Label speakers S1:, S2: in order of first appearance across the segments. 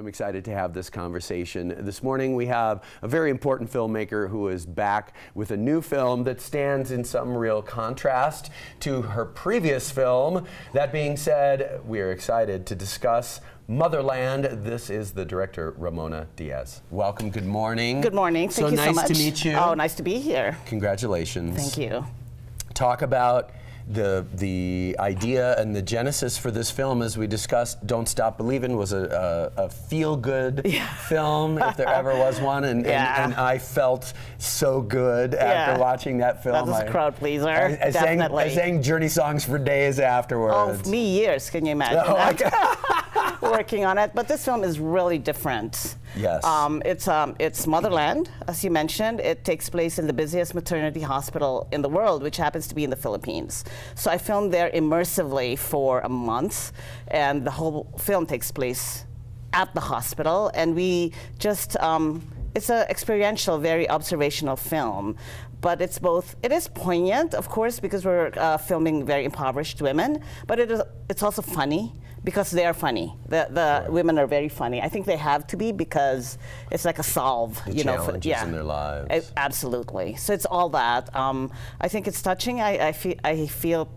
S1: I'm excited to have this conversation. This morning we have a very important filmmaker who is back with a new film that stands in some real contrast to her previous film. That being said, we are excited to discuss Motherland. This is the director, Ramona Diaz. Welcome, good morning.
S2: Good morning, thank you so much.
S1: So nice to meet you.
S2: Oh, nice to be here.
S1: Congratulations.
S2: Thank you.
S1: Talk about the idea and the genesis for this film. As we discussed, Don't Stop Believin' was a feel-good film, if there ever was one, and I felt so good after watching that film.
S2: That was a crowd pleaser, definitely.
S1: I sang Journey songs for days afterwards.
S2: Oh, me years, can you imagine that? Working on it, but this film is really different.
S1: Yes.
S2: It's Motherland, as you mentioned. It takes place in the busiest maternity hospital in the world, which happens to be in the Philippines. So I filmed there immersively for a month, and the whole film takes place at the hospital. And we just, it's an experiential, very observational film. But it is poignant, of course, because we're filming very impoverished women, but it's also funny, because they are funny. The women are very funny. I think they have to be, because it's like a solve.
S1: The challenges in their lives.
S2: Absolutely. So it's all that. I think it's touching. I feel,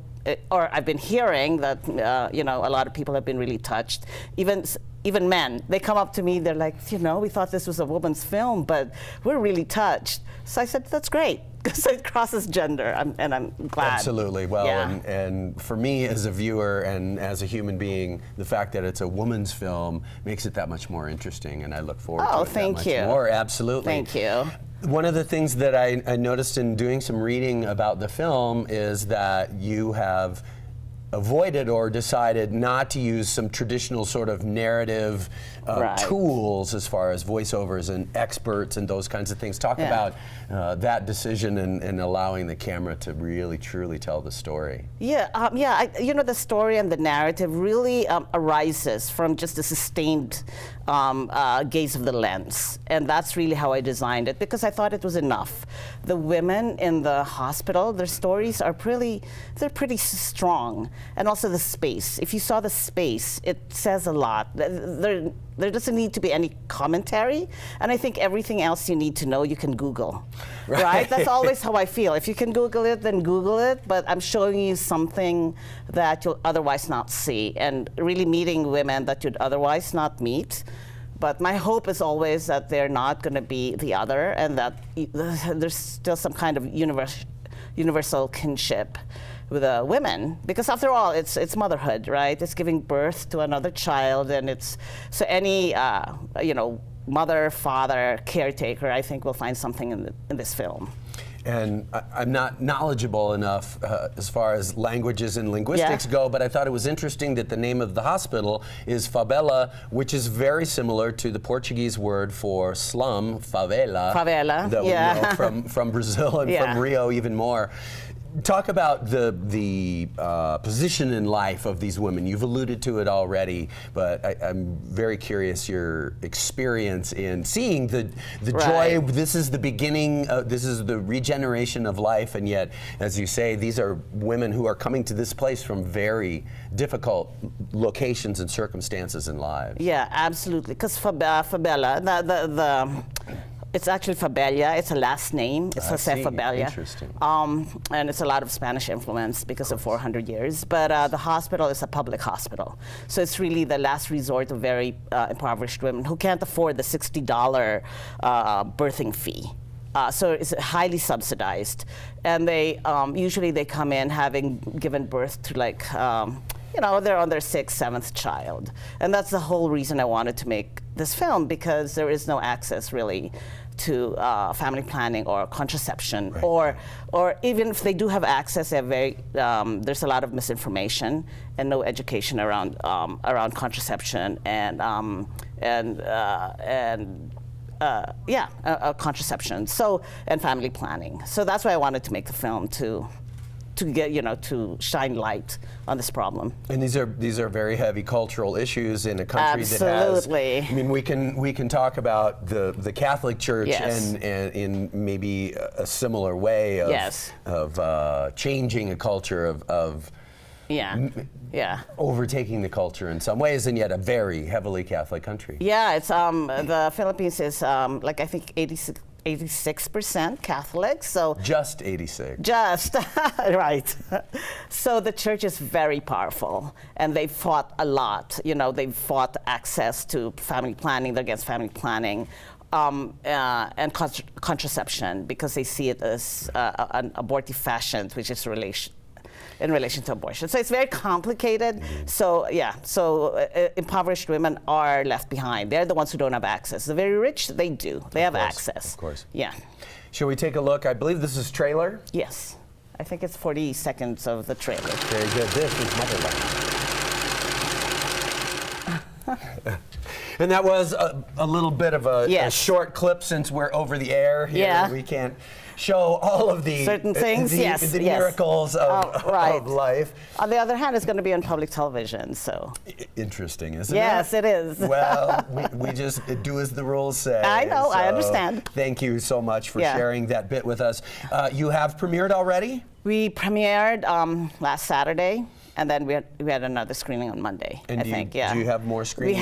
S2: or I've been hearing that a lot of people have been really touched. Even men, they come up to me, they're like, we thought this was a woman's film, but we're really touched. So I said, that's great, because it crosses gender, and I'm glad.
S1: Absolutely. Well, and for me as a viewer and as a human being, the fact that it's a woman's film makes it that much more interesting, and I look forward to it that much more. Absolutely.
S2: Thank you.
S1: One of the things that I noticed in doing some reading about the film is that you have avoided or decided not to use some traditional sort of narrative tools as far as voiceovers and experts and those kinds of things. Talk about that decision and allowing the camera to really truly tell the story.
S2: The story and the narrative really arises from just a sustained gaze of the lens, and that's really how I designed it, because I thought it was enough. The women in the hospital, their stories are pretty strong, and also the space. If you saw the space, it says a lot. There doesn't need to be any commentary, and I think everything else you need to know you can Google, right? That's always how I feel. If you can Google it, then Google it, but I'm showing you something that you'll otherwise not see, and really meeting women that you'd otherwise not meet. But my hope is always that they're not going to be the other, and that there's still some kind of universal kinship with women, because after all, it's motherhood, right? It's giving birth to another child, and it's so any mother, father, caretaker, I think will find something in this film.
S1: And I'm not knowledgeable enough as far as languages and linguistics go, but I thought it was interesting that the name of the hospital is favela, which is very similar to the Portuguese word for slum, favela.
S2: Favela,
S1: that we know from Brazil and from Rio even more. Talk about the position in life of these women. You've alluded to it already, but I'm very curious your experience in seeing the joy. This is the beginning, this is the regeneration of life, and yet, as you say, these are women who are coming to this place from very difficult locations and circumstances in lives.
S2: Yeah, absolutely, because favela, it's actually Fabella. It's a last name. It's Jose Fabella.
S1: Interesting.
S2: And it's a lot of Spanish influence because of 400 years. But the hospital is a public hospital. So it's really the last resort of very impoverished women who can't afford the $60 birthing fee. So it's highly subsidized. And they usually they come in having given birth to they're on their 6th, 7th child. And that's the whole reason I wanted to make this film, because there is no access really to family planning or contraception, or even if they do have access, they have there's a lot of misinformation and no education around contraception and contraception, and family planning. So that's why I wanted to make the film, to get to shine light on this problem.
S1: And these are very heavy cultural issues in a country that has.
S2: Absolutely.
S1: I mean, we can talk about the Catholic Church and in maybe a similar way of changing a culture of
S2: Yeah. Yeah.
S1: overtaking the culture in some ways, and yet a very heavily Catholic country.
S2: Yeah, it's the Philippines is like I think 86% Catholic. So
S1: Just 86.
S2: just right. So the church is very powerful, and they fought a lot. You know, they fought access to family planning. They're against family planning. And contraception, because they see it as an abortive fashion, which is in relation to abortion. So it's very complicated. So yeah, so impoverished women are left behind. They're the ones who don't have access. The very rich, they do. They have access.
S1: Of course.
S2: Yeah.
S1: Shall we take a look? I believe this is trailer.
S2: Yes. I think it's 40 seconds of the trailer.
S1: Very good. This is Motherland. And that was a little bit of a short clip, since we're over the air here.
S2: Yeah.
S1: We can't show all of the
S2: certain things.
S1: the miracles of life.
S2: On the other hand, it's going to be on public television, so.
S1: Interesting, isn't it?
S2: Yes, it is.
S1: Well, we just do as the rules say.
S2: I know, I understand.
S1: Thank you so much for sharing that bit with us. You have premiered already?
S2: We premiered last Saturday. And then we had another screening on Monday.
S1: And
S2: do you
S1: have more screenings?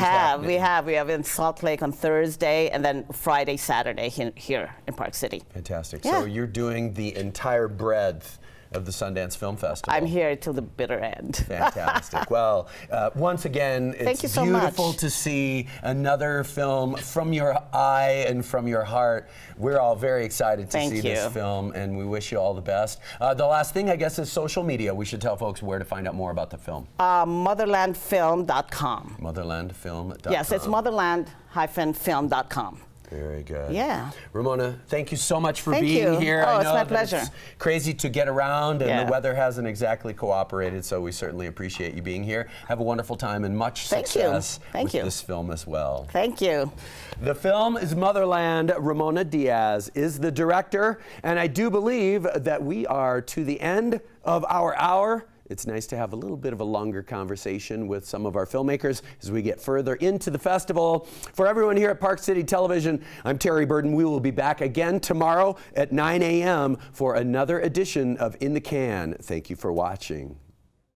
S2: We have in Salt Lake on Thursday, and then Friday, Saturday here in Park City.
S1: Fantastic.
S2: Yeah.
S1: So you're doing the entire breadth of the Sundance Film Festival.
S2: I'm here till the bitter end.
S1: Fantastic. Well, once again, it's beautiful to see another film from your eye and from your heart. We're all very excited to see this film, and we wish you all the best. The last thing, I guess, is social media. We should tell folks where to find out more about the film.
S2: Motherlandfilm.com.
S1: Motherlandfilm.com.
S2: Yes, it's motherland-film.com.
S1: Very good.
S2: Yeah.
S1: Ramona, thank you so much for being here.
S2: Oh,
S1: I know
S2: it's my pleasure.
S1: It's crazy to get around, and the weather hasn't exactly cooperated, so we certainly appreciate you being here. Have a wonderful time and much success with this film as well.
S2: Thank you.
S1: The film is Motherland. Ramona Diaz is the director, and I do believe that we are to the end of our hour. It's nice to have a little bit of a longer conversation with some of our filmmakers as we get further into the festival. For everyone here at Park City Television, I'm Terry Burden. We will be back again tomorrow at 9 a.m. for another edition of In the Can. Thank you for watching.